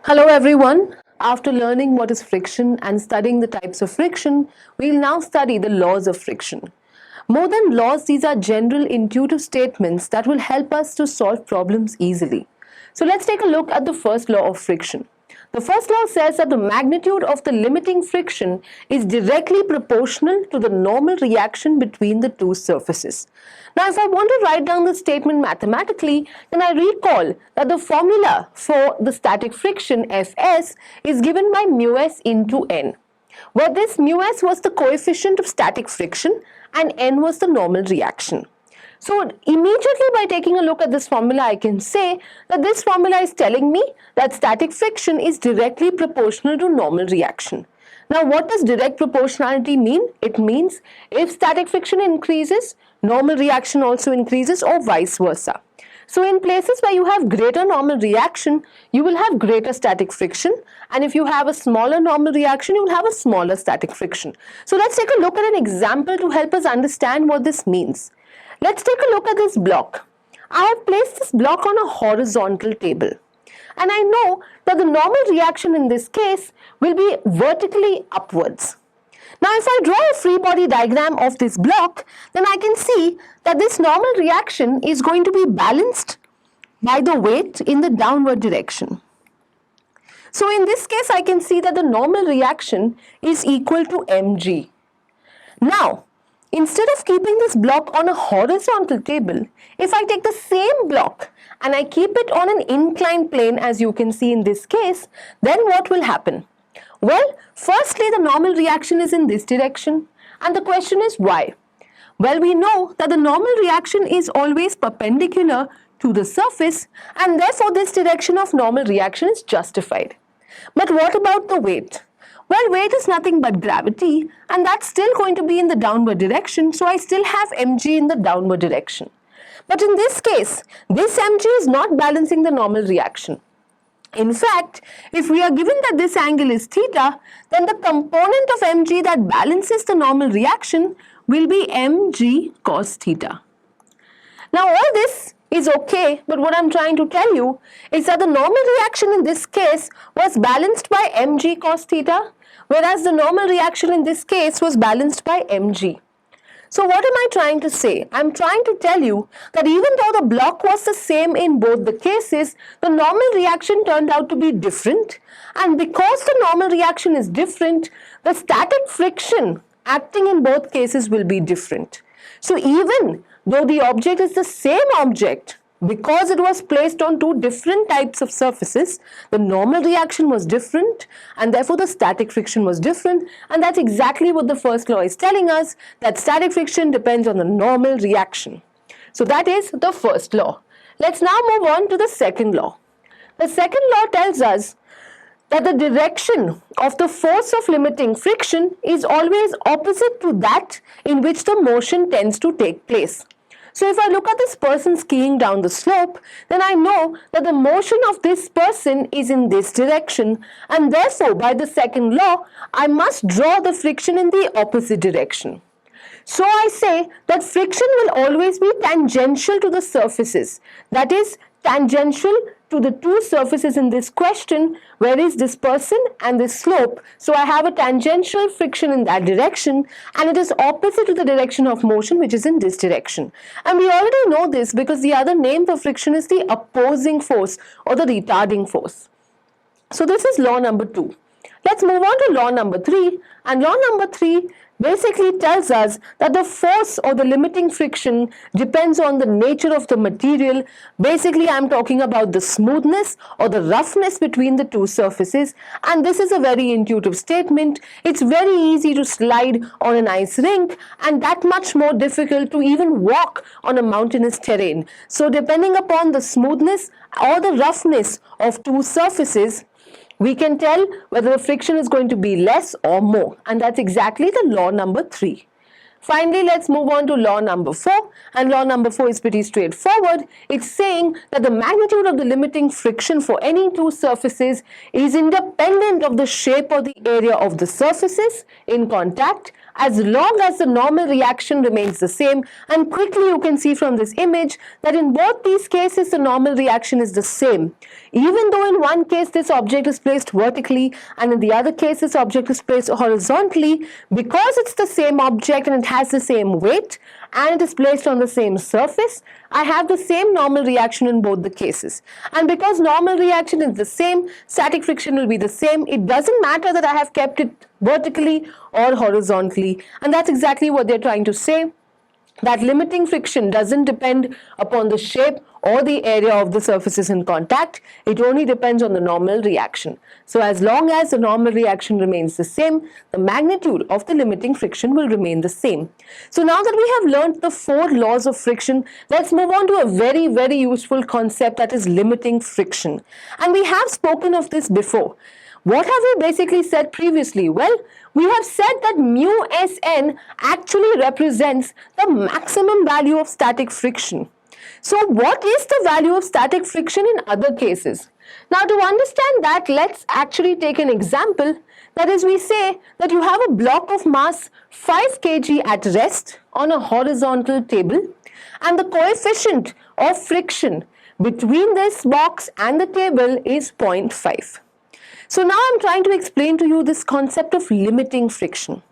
Hello everyone. After learning what is friction and studying the types of friction, we'll now study the laws of friction. More than laws, these are general intuitive statements that will help us to solve problems easily. So let's take a look at the first law of friction. The first law says that the magnitude of the limiting friction is directly proportional to the normal reaction between the two surfaces. Now, if I want to write down the statement mathematically, then I recall that the formula for the static friction Fs is given by mu s into n, where this mu s was the coefficient of static friction and n was the normal reaction. So immediately by taking a look at this formula, I can say that this formula is telling me that static friction is directly proportional to normal reaction. Now what does direct proportionality mean? It means if static friction increases, normal reaction also increases, or vice versa. So in places where you have greater normal reaction, you will have greater static friction, and if you have a smaller normal reaction, you will have a smaller static friction. So let's take a look at an example to help us understand what this means. Let's take a look at this block. I have placed this block on a horizontal table, and I know that the normal reaction in this case will be vertically upwards. Now if I draw a free body diagram of this block, then I can see that this normal reaction is going to be balanced by the weight in the downward direction. So in this case, I can see that the normal reaction is equal to mg. Now, instead of keeping this block on a horizontal table, if I take the same block and I keep it on an inclined plane, as you can see in this case, then what will happen? Well, firstly, the normal reaction is in this direction, and the question is why? Well, we know that the normal reaction is always perpendicular to the surface, and therefore this direction of normal reaction is justified. But what about the weight? Well, weight is nothing but gravity, and that's still going to be in the downward direction, so I still have mg in the downward direction. But in this case, this mg is not balancing the normal reaction. In fact, if we are given that this angle is theta, then the component of mg that balances the normal reaction will be mg cos theta. Now all this is okay, but what I'm trying to tell you is that the normal reaction in this case was balanced by mg cos theta, whereas the normal reaction in this case was balanced by mg. So what am I trying to say? I'm trying to tell you that even though the block was the same in both the cases, the normal reaction turned out to be different, and because the normal reaction is different, the static friction acting in both cases will be different. So even though the object is the same object, because it was placed on two different types of surfaces, the normal reaction was different, and therefore the static friction was different, and that's exactly what the first law is telling us, that static friction depends on the normal reaction. So that is the first law. Let's now move on to the second law. The second law tells us that the direction of the force of limiting friction is always opposite to that in which the motion tends to take place. So if I look at this person skiing down the slope, then I know that the motion of this person is in this direction, and therefore by the second law, I must draw the friction in the opposite direction. So I say that friction will always be tangential to the surfaces, that is tangential to the two surfaces in this question, where is this person and this slope. So I have a tangential friction in that direction, and it is opposite to the direction of motion, which is in this direction. And we already know this because the other name for friction is the opposing force or the retarding force. So this is law number 2. Let's move on to law number 3, and law number 3 basically tells us that the force or the limiting friction depends on the nature of the material. Basically, I'm talking about the smoothness or the roughness between the two surfaces, and this is a very intuitive statement. It's very easy to slide on an ice rink, and that much more difficult to even walk on a mountainous terrain. So depending upon the smoothness or the roughness of two surfaces, we can tell whether the friction is going to be less or more, and that's exactly the law number 3. Finally, let's move on to law number 4, and law number 4 is pretty straightforward. It's saying that the magnitude of the limiting friction for any two surfaces is independent of the shape or the area of the surfaces in contact, as long as the normal reaction remains the same. And quickly you can see from this image that in both these cases the normal reaction is the same. Even though in one case this object is placed vertically and in the other case this object is placed horizontally, because it's the same object and it has the same weight and it is placed on the same surface, I have the same normal reaction in both the cases. And because normal reaction is the same, static friction will be the same. It doesn't matter that I have kept it vertically or horizontally. And that's exactly what they're trying to say, that limiting friction doesn't depend upon the shape or the area of the surfaces in contact. It only depends on the normal reaction. So as long as the normal reaction remains the same, the magnitude of the limiting friction will remain the same. So now that we have learned the 4 laws of friction, let's move on to a very, very useful concept, that is limiting friction. And we have spoken of this before. What have we basically said previously? Well, we have said that mu Sn actually represents the maximum value of static friction. So what is the value of static friction in other cases? Now to understand that, let's actually take an example. That is, we say that you have a block of mass 5 kg at rest on a horizontal table, and the coefficient of friction between this box and the table is 0.5. So now I'm trying to explain to you this concept of limiting friction.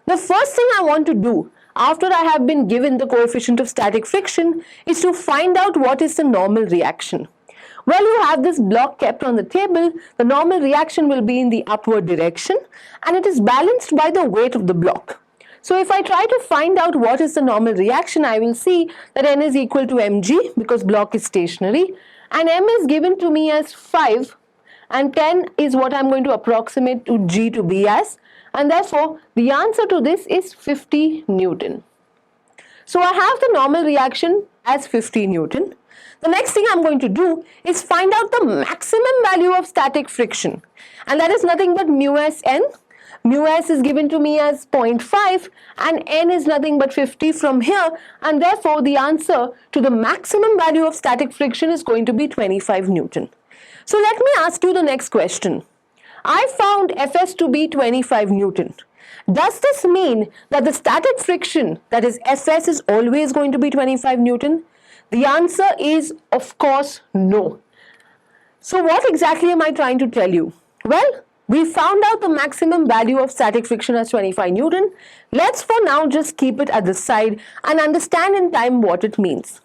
The first thing I want to do after I have been given the coefficient of static friction is to find out what is the normal reaction. Well, you have this block kept on the table, the normal reaction will be in the upward direction and it is balanced by the weight of the block. So if I try to find out what is the normal reaction, I will see that N is equal to mg because block is stationary, and M is given to me as 5. And 10 is what I'm going to approximate to G to be as, and therefore the answer to this is 50 Newton. So I have the normal reaction as 50 Newton. The next thing I'm going to do is find out the maximum value of static friction, and that is nothing but mu Sn. Mu S is given to me as 0.5 and N is nothing but 50 from here, and therefore the answer to the maximum value of static friction is going to be 25 Newton. So let me ask you the next question. I found Fs to be 25 Newton. Does this mean that the static friction, that is Fs, is always going to be 25 Newton? The answer is, of course, no. So what exactly am I trying to tell you? Well, we found out the maximum value of static friction as 25 Newton. Let's for now just keep it at the side and understand in time what it means.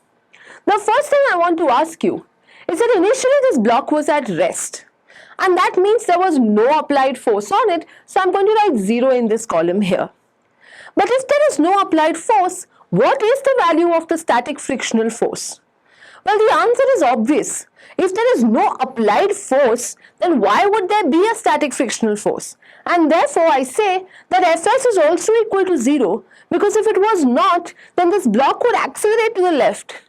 The first thing I want to ask you is that initially this block was at rest, and that means there was no applied force on it, so I'm going to write 0 in this column here. But if there is no applied force, what is the value of the static frictional force? Well, the answer is obvious. If there is no applied force, then why would there be a static frictional force? And therefore I say that Fs is also equal to 0, because if it was not, then this block would accelerate to the left.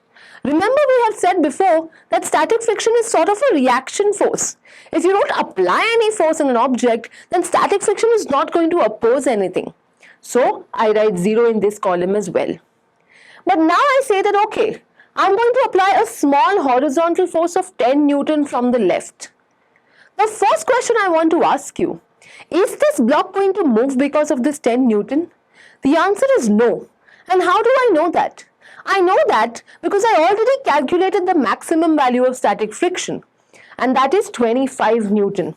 Remember, we have said before that static friction is sort of a reaction force. If you don't apply any force on an object, then static friction is not going to oppose anything. So I write 0 in this column as well. But now I say that, okay, I'm going to apply a small horizontal force of 10 Newton from the left. The first question I want to ask you, is this block going to move because of this 10 Newton? The answer is no. And how do I know that? I know that because I already calculated the maximum value of static friction, and that is 25 Newton.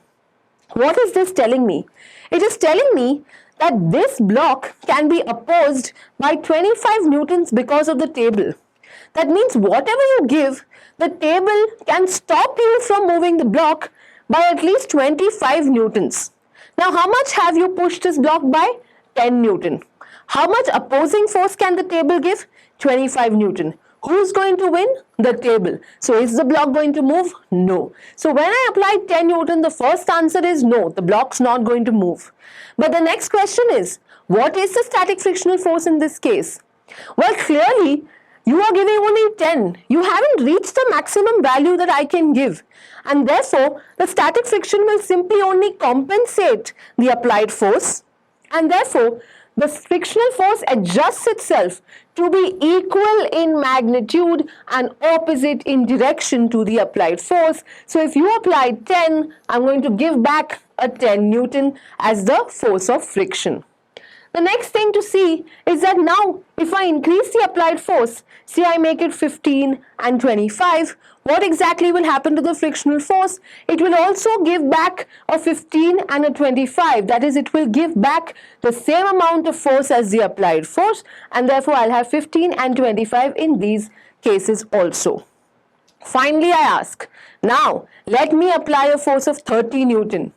What is this telling me? It is telling me that this block can be opposed by 25 Newtons because of the table. That means whatever you give, the table can stop you from moving the block by at least 25 Newtons. Now how much have you pushed this block by? 10 Newton. How much opposing force can the table give? 25 Newton. Who's going to win? The table. So is the block going to move? No. So when I apply 10 Newton, the first answer is no, the block's not going to move. But the next question is, what is the static frictional force in this case? Well, clearly, you are giving only 10. You haven't reached the maximum value that I can give. And therefore, the static friction will simply only compensate the applied force. And therefore, the frictional force adjusts itself to be equal in magnitude and opposite in direction to the applied force. So if you apply 10, I'm going to give back a 10 Newton as the force of friction. The next thing to see is that now if I increase the applied force, say I make it 15 and 25, what exactly will happen to the frictional force? It will also give back a 15 and a 25. That is, it will give back the same amount of force as the applied force, and therefore I'll have 15 and 25 in these cases also. Finally, I ask, now let me apply a force of 30 Newton.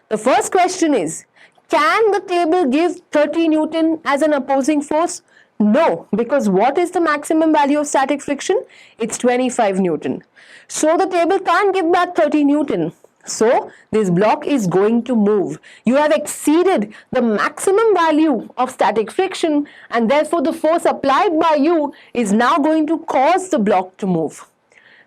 The first question is, can the table give 30 Newton as an opposing force? No, because what is the maximum value of static friction? It's 25 Newton. So the table can't give back 30 Newton. So this block is going to move. You have exceeded the maximum value of static friction, and therefore the force applied by you is now going to cause the block to move.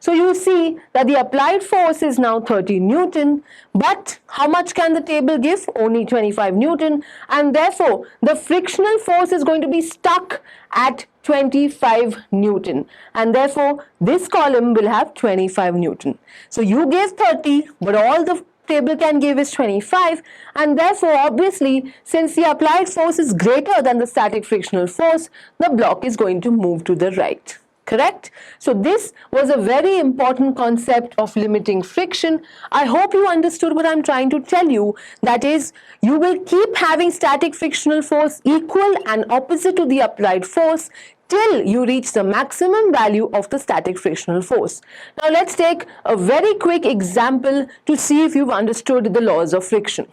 So you see that the applied force is now 30 Newton, but how much can the table give? Only 25 Newton, and therefore the frictional force is going to be stuck at 25 Newton, and therefore this column will have 25 Newton. So you gave 30, but all the table can give is 25, and therefore obviously since the applied force is greater than the static frictional force, the block is going to move to the right. Correct? So this was a very important concept of limiting friction. I hope you understood what I'm trying to tell you. That is, you will keep having static frictional force equal and opposite to the applied force till you reach the maximum value of the static frictional force. Now let's take a very quick example to see if you've understood the laws of friction.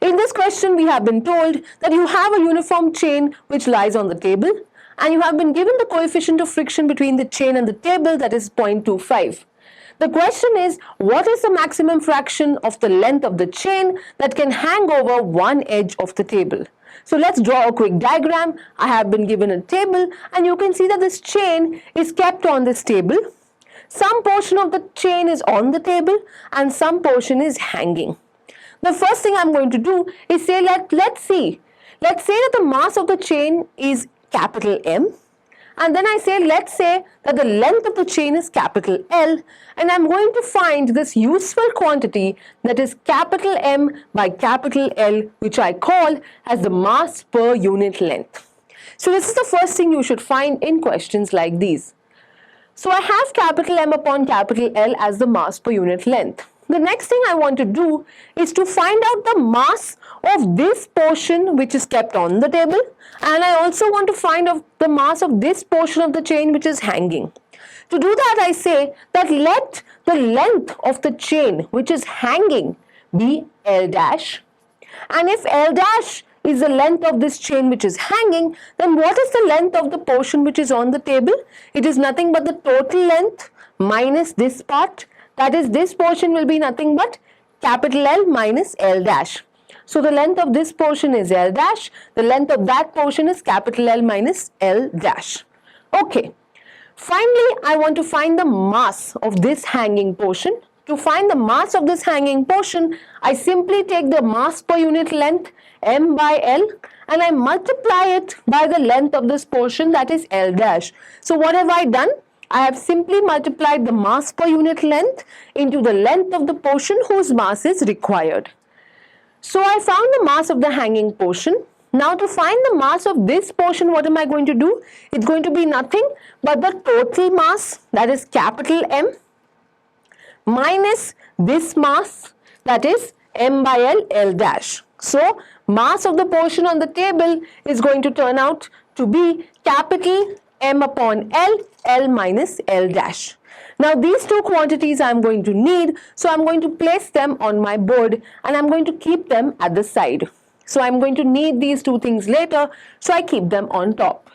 In this question, we have been told that you have a uniform chain which lies on the table, and you have been given the coefficient of friction between the chain and the table, that is 0.25. The question is, what is the maximum fraction of the length of the chain that can hang over one edge of the table? So let's draw a quick diagram. I have been given a table, and you can see that this chain is kept on this table. Some portion of the chain is on the table and some portion is hanging. The first thing I'm going to do is say, let's say that the mass of the chain is capital M, and then I say, let's say that the length of the chain is capital L, and I'm going to find this useful quantity that is capital M by capital L, which I call as the mass per unit length. So this is the first thing you should find in questions like these. So I have capital M upon capital L as the mass per unit length. The next thing I want to do is to find out the mass of this portion which is kept on the table, and I also want to find out the mass of this portion of the chain which is hanging. To do that, I say that let the length of the chain which is hanging be L dash, and if L dash is the length of this chain which is hanging, then what is the length of the portion which is on the table? It is nothing but the total length minus this part. That is, this portion will be nothing but capital L minus L dash. So the length of this portion is L dash, the length of that portion is capital L minus L dash. Okay. Finally, I want to find the mass of this hanging portion. To find the mass of this hanging portion, I simply take the mass per unit length, M by L, and I multiply it by the length of this portion, that is L dash. So what have I done? I have simply multiplied the mass per unit length into the length of the portion whose mass is required. So I found the mass of the hanging portion. Now to find the mass of this portion, what am I going to do? It's going to be nothing but the total mass, that is capital M, minus this mass, that is M by L, L dash. So mass of the portion on the table is going to turn out to be capital M upon L, L minus L dash. Now these two quantities I am going to need, so I am going to place them on my board and I am going to keep them at the side. So I am going to need these two things later, so I keep them on top.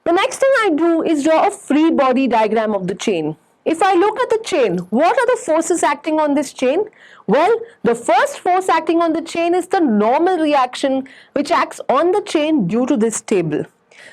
The next thing I do is draw a free body diagram of the chain. If I look at the chain, what are the forces acting on this chain? Well, the first force acting on the chain is the normal reaction which acts on the chain due to this table.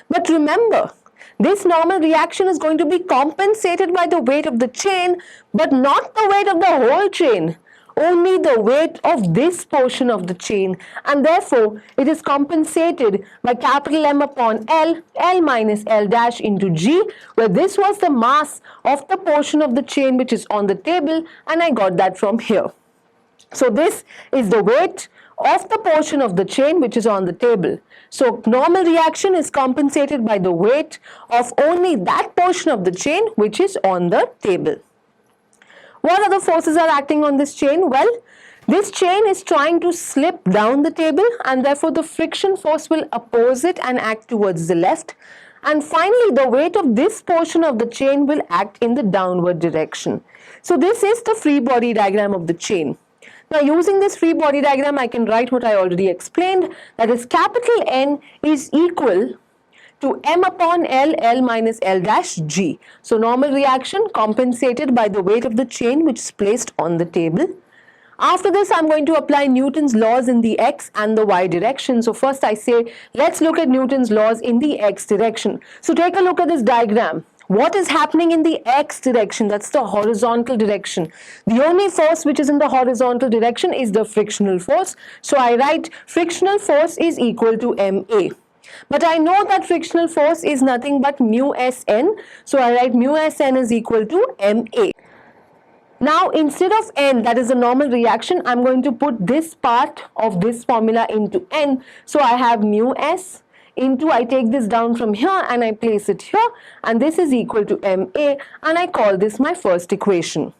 But remember, this normal reaction is going to be compensated by the weight of the chain, but not the weight of the whole chain. only the weight of this portion of the chain, and therefore it is compensated by capital M upon L, L minus L dash into G, where this was the mass of the portion of the chain which is on the table, and I got that from here. So this is the weight of the portion of the chain which is on the table. So normal reaction is compensated by the weight of only that portion of the chain which is on the table. What other forces are acting on this chain? Well, this chain is trying to slip down the table, and therefore the friction force will oppose it and act towards the left. And finally, the weight of this portion of the chain will act in the downward direction. So this is the free body diagram of the chain. Now, using this free body diagram, I can write what I already explained, that is capital N is equal to M upon L, L minus L dash G. So normal reaction compensated by the weight of the chain which is placed on the table. After this, I'm going to apply Newton's laws in the X and the Y direction. So first I say, let's look at Newton's laws in the X direction. So take a look at this diagram. What is happening in the X direction? That's the horizontal direction. The only force which is in the horizontal direction is the frictional force. So I write frictional force is equal to MA. But I know that frictional force is nothing but mu Sn. So I write mu Sn is equal to MA. Now instead of N, that is a normal reaction, I'm going to put this part of this formula into N. So I have mu S into, I take this down from here and I place it here, and this is equal to MA, and I call this my first equation.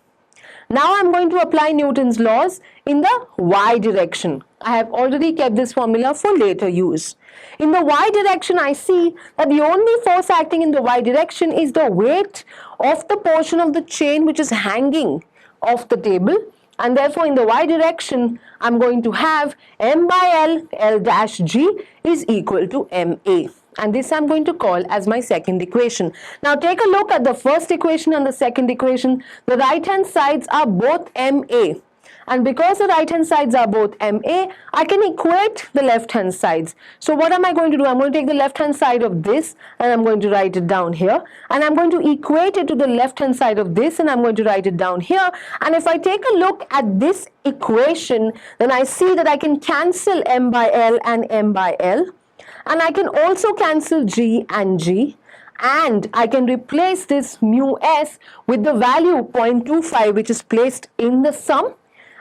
Now I'm going to apply Newton's laws in the Y direction. I have already kept this formula for later use. In the Y direction, I see that the only force acting in the Y direction is the weight of the portion of the chain which is hanging off the table, and therefore in the Y direction I'm going to have M by L, L dash G is equal to MA, and this I'm going to call as my second equation. Now take a look at the first equation and the second equation. The right hand sides are both MA, and because the right hand sides are both MA, I can equate the left hand sides. So what am I going to do? I'm going to take the left hand side of this and I'm going to write it down here, and I'm going to equate it to the left hand side of this and I'm going to write it down here. And if I take a look at this equation, then I see that I can cancel M by L and M by L, and I can also cancel G and G, and I can replace this mu S with the value 0.25 which is placed in the sum.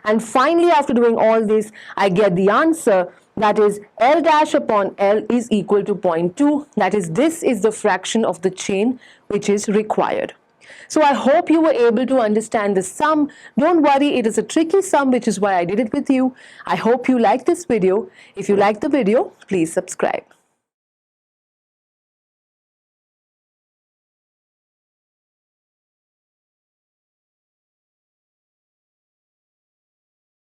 And finally, after doing all this, I get the answer, that is L dash upon L is equal to 0.2. That is, this is the fraction of the chain which is required. So I hope you were able to understand the sum. Don't worry, it is a tricky sum, which is why I did it with you. I hope you liked this video. If you liked the video, please subscribe.